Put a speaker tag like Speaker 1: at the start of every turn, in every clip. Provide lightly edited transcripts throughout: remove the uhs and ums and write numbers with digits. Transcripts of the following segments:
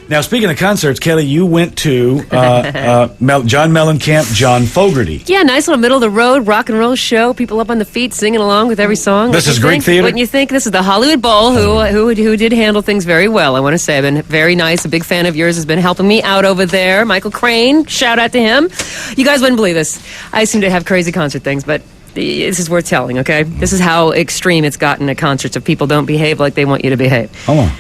Speaker 1: Now, speaking of concerts, Kelli, you went to John Mellencamp, John Fogerty.
Speaker 2: Yeah, nice little middle-of-the-road rock and roll show. People up on the feet singing along with every song.
Speaker 1: This is Greek theater?
Speaker 2: Wouldn't you think? This is the Hollywood Bowl, who did handle things very well, I want to say. I've been very nice. A big fan of yours has been helping me out over there. Michael Crane, shout out to him. You guys wouldn't believe this. I seem to have crazy concert things, but this is worth telling, okay? This is how extreme it's gotten at concerts if people don't behave like they want you to behave.
Speaker 1: Hold on.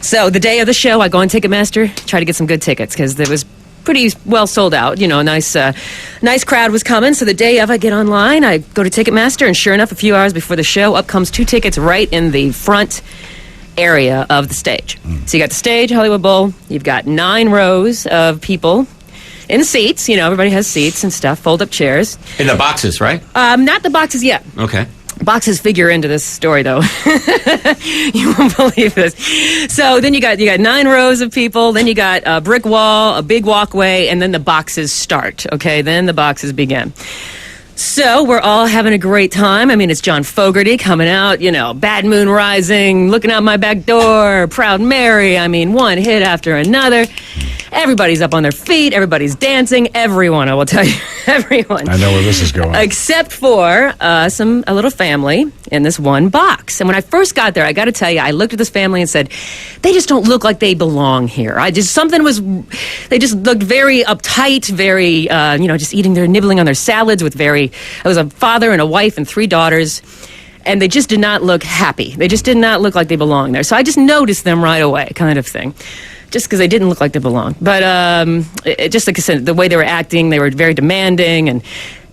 Speaker 2: So the day of the show, I go on Ticketmaster, try to get some good tickets because it was pretty well sold out. You know, a nice crowd was coming. So the day of, I get online, I go to Ticketmaster, and sure enough, a few hours before the show, up comes 2 tickets right in the front area of the stage. So you got the stage, Hollywood Bowl. You've got 9 rows of people in seats. You know, everybody has seats and stuff, fold-up chairs.
Speaker 3: In the boxes, right?
Speaker 2: Not the boxes yet.
Speaker 3: Okay.
Speaker 2: Boxes figure into this story, though. You won't believe this. So then you got 9 rows of people. Then you got a brick wall, a big walkway, and then the boxes start. Okay, then the boxes begin. So we're all having a great time. I mean, it's John Fogerty coming out, you know, Bad Moon Rising, Looking Out My Back Door, Proud Mary. I mean, one hit after another. Everybody's up on their feet. Everybody's dancing. Everyone, I will tell you. Everyone.
Speaker 1: I know where this is going.
Speaker 2: Except for a little family in this one box. And when I first got there, I got to tell you, I looked at this family and said, they just don't look like they belong here. They just looked very uptight, very, just nibbling on their salads with it was a father and a wife and 3 daughters. And they just did not look happy. They just did not look like they belonged there. So I just noticed them right away, kind of thing. Just because they didn't look like they belonged. But just like I said, the way they were acting, they were very demanding, and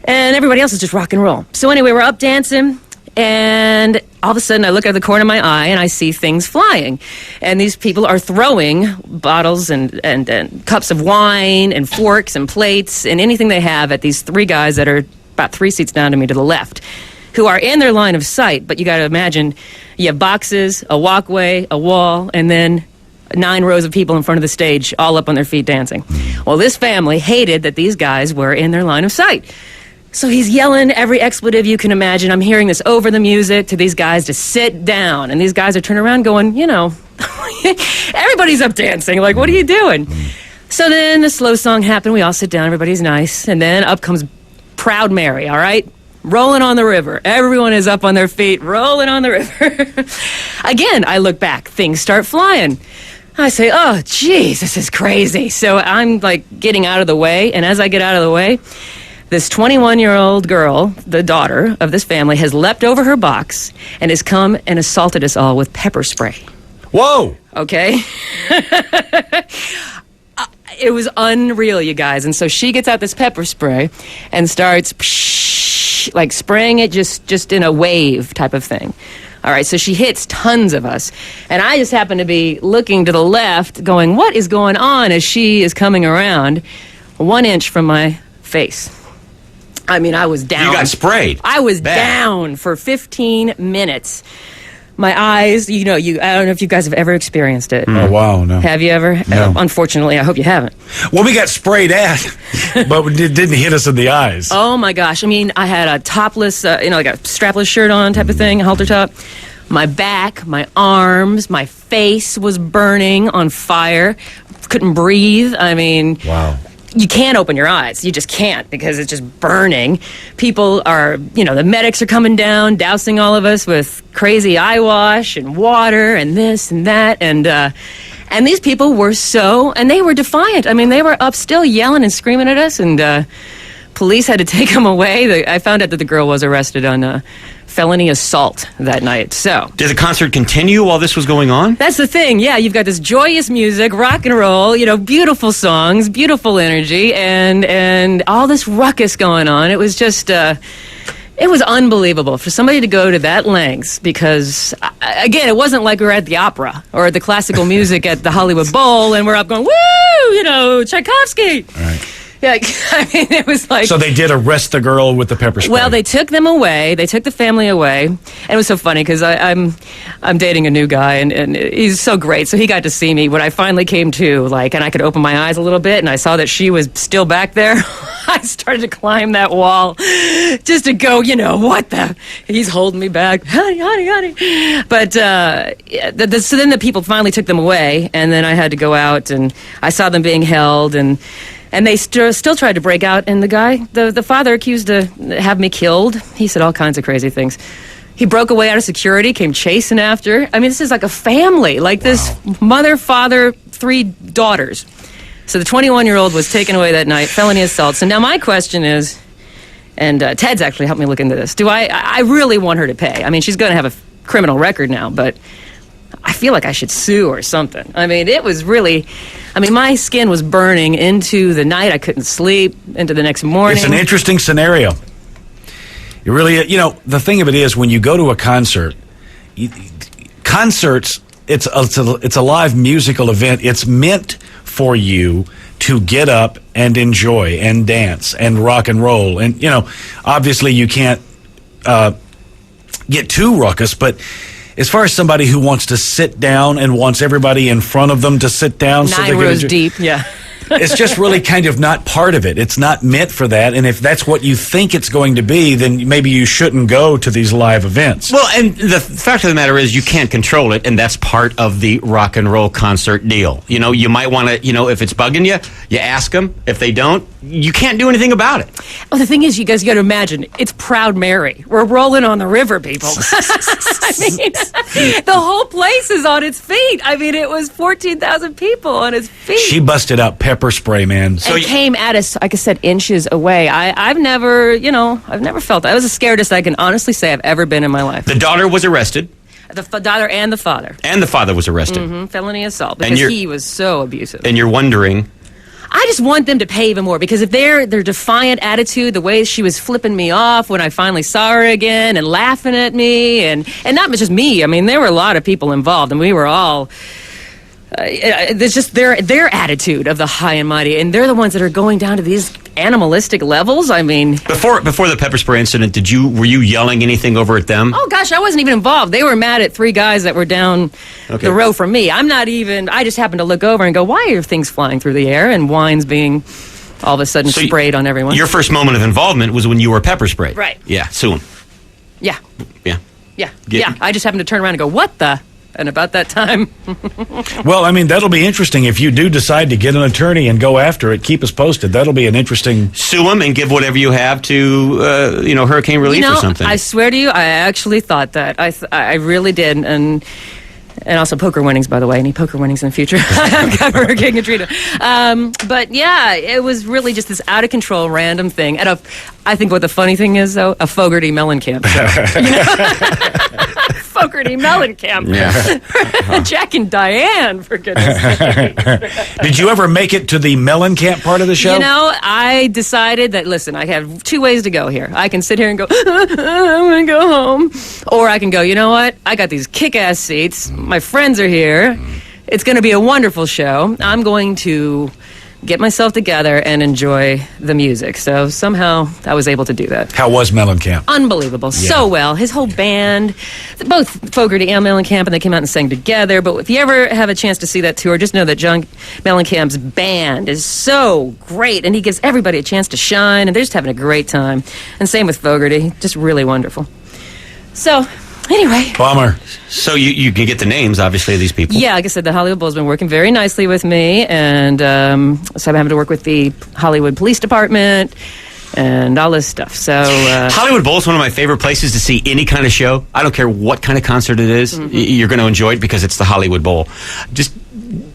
Speaker 2: everybody else is just rock and roll. So anyway, we're up dancing, and all of a sudden I look out the corner of my eye, and I see things flying. And these people are throwing bottles and cups of wine and forks and plates and anything they have at these 3 guys that are about 3 seats down to me to the left, who are in their line of sight. But you got to imagine, you have boxes, a walkway, a wall, and then 9 rows of people in front of the stage, all up on their feet dancing. Well, this family hated that these guys were in their line of sight. So he's yelling every expletive you can imagine. I'm hearing this over the music to these guys to sit down. And these guys are turning around going, you know, everybody's up dancing. Like, what are you doing? So then the slow song happened. We all sit down. Everybody's nice. And then up comes Proud Mary, all right? Rolling on the river. Everyone is up on their feet, rolling on the river. Again, I look back. Things start flying. I say, oh, geez, this is crazy. So I'm, like, getting out of the way. And as I get out of the way, this 21-year-old girl, the daughter of this family, has leapt over her box and has come and assaulted us all with pepper spray.
Speaker 1: Whoa!
Speaker 2: Okay? It was unreal, you guys. And so she gets out this pepper spray and starts, like, spraying it just in a wave type of thing. All right, so she hits tons of us. And I just happen to be looking to the left, going, what is going on, as she is coming around 1 inch from my face. I mean, I was down.
Speaker 3: You got sprayed.
Speaker 2: I was down for 15 minutes. My eyes, I don't know if you guys have ever experienced it.
Speaker 1: Oh, wow, no.
Speaker 2: Have you ever?
Speaker 1: No.
Speaker 2: Unfortunately, I hope you haven't.
Speaker 1: Well, we got sprayed at, but it didn't hit us in the eyes.
Speaker 2: Oh, my gosh. I mean, I had a topless, like a strapless shirt on type of thing, a halter top. My back, my arms, my face was burning on fire. Couldn't breathe. I mean...
Speaker 1: Wow.
Speaker 2: You can't open your eyes. You just can't because it's just burning. People are, the medics are coming down, dousing all of us with crazy eye wash and water and this and that. And these people were and they were defiant. I mean, they were up still yelling and screaming at us, and police had to take them away. I found out that the girl was arrested on felony assault that night. So
Speaker 3: did the concert continue while this was going on?
Speaker 2: That's the thing. Yeah, you've got this joyous music, rock and roll, beautiful songs, beautiful energy, and all this ruckus going on. It was just it was unbelievable for somebody to go to that lengths, because again, it wasn't like we were at the opera or the classical music at the Hollywood Bowl and we're up going, woo, Tchaikovsky.
Speaker 1: All right.
Speaker 2: Yeah, I mean, it was like...
Speaker 1: So they did arrest the girl with the pepper spray.
Speaker 2: Well, they took them away. They took the family away. And it was so funny because I'm dating a new guy, and he's so great. So he got to see me when I finally came to, and I could open my eyes a little bit, and I saw that she was still back there. I started to climb that wall just to go, what the? He's holding me back. Honey. But so then the people finally took them away, and then I had to go out, and I saw them being held, and they still tried to break out, and the father accused to have me killed. He said all kinds of crazy things. He broke away out of security, came chasing after. I mean, this is like a family, like this mother, father, 3 daughters. So the 21-year-old was taken away that night, felony assault. So now my question is, and Ted's actually helped me look into this, I really want her to pay. I mean, she's going to have a criminal record now, but I feel like I should sue or something. I mean, it was really, my skin was burning into the night. I couldn't sleep, into the next morning.
Speaker 1: It's an interesting scenario. It really, the thing of it is, when you go to a concert, concerts, it's a live musical event. It's meant for you to get up and enjoy and dance and rock and roll. And, obviously you can't get too ruckus, but as far as somebody who wants to sit down and wants everybody in front of them to sit down.
Speaker 2: 9 rows deep, yeah.
Speaker 1: It's just really kind of not part of it. It's not meant for that. And if that's what you think it's going to be, then maybe you shouldn't go to these live events.
Speaker 3: Well, and the fact of the matter is you can't control it, and that's part of the rock and roll concert deal. You might want to, if it's bugging you, you ask them. If they don't, you can't do anything about it.
Speaker 2: Well, the thing is, you guys got to imagine, it's Proud Mary. We're rolling on the river, people. The whole place is on its feet. It was 14,000 people on its feet.
Speaker 1: She busted out pepper spray, man.
Speaker 2: So it came at us, like I said, inches away. I've never felt that. That was the scariest I can honestly say I've ever been in my life.
Speaker 3: The daughter was arrested.
Speaker 2: The daughter and the father.
Speaker 3: And the father was arrested.
Speaker 2: Mm-hmm, felony assault, because he was so abusive.
Speaker 3: And you're wondering...
Speaker 2: I just want them to pay even more, because if their defiant attitude, the way she was flipping me off when I finally saw her again and laughing at me, and not just me. There were a lot of people involved, and we were all... there's just their attitude of the high and mighty, and they're the ones that are going down to these animalistic levels.
Speaker 3: Before the pepper spray incident, were you yelling anything over at them?
Speaker 2: Oh gosh, I wasn't even involved. They were mad at 3 guys that were down the row from me. I just happened to look over and go, why are things flying through the air and wines being all of a sudden sprayed on everyone?
Speaker 3: Your first moment of involvement was when you were pepper sprayed.
Speaker 2: Right.
Speaker 3: Yeah, sue him.
Speaker 2: Yeah.
Speaker 3: Yeah.
Speaker 2: I just happened to turn around and go, what the? And about that time.
Speaker 1: Well, that'll be interesting. If you do decide to get an attorney and go after it, keep us posted. That'll be an interesting...
Speaker 3: Sue them and give whatever you have to, hurricane relief or something.
Speaker 2: I swear to you, I actually thought that. I really did. And also poker winnings, by the way. Any poker winnings in the future? I've got Hurricane Katrina. But yeah, it was really just this out of control random thing. And I think what the funny thing is, though, a Fogerty Mellencamp show. Fogerty Mellencamp. Yeah. Jack and Diane, for goodness sake.
Speaker 1: Did you ever make it to the Mellencamp part of the show?
Speaker 2: I decided that, listen, I have 2 ways to go here. I can sit here and go, I'm going to go home. Or I can go, you know what? I got these kick-ass seats. My friends are here. It's going to be a wonderful show. I'm going to get myself together and enjoy the music. So somehow I was able to do that.
Speaker 1: How was Mellencamp?
Speaker 2: Unbelievable. Yeah. So well. His whole band, both Fogerty and Mellencamp, and they came out and sang together. But if you ever have a chance to see that tour, just know that John Mellencamp's band is so great, and he gives everybody a chance to shine, and they're just having a great time. And same with Fogerty. Just really wonderful. So... anyway.
Speaker 1: Bummer.
Speaker 3: So you can get the names, obviously, of these people.
Speaker 2: Yeah, like I said, the Hollywood Bowl has been working very nicely with me, and so I'm having to work with the Hollywood Police Department and all this stuff. So
Speaker 3: Hollywood Bowl is one of my favorite places to see any kind of show. I don't care what kind of concert it is. Mm-hmm. You're going to enjoy it because it's the Hollywood Bowl.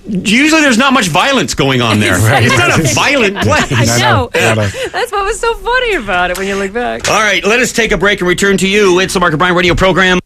Speaker 3: Usually there's not much violence going on there. Right. It's not a violent place.
Speaker 2: I know. That's what was so funny about it when you look back.
Speaker 3: All right, let us take a break and return to you. It's the Mark O'Brien radio program.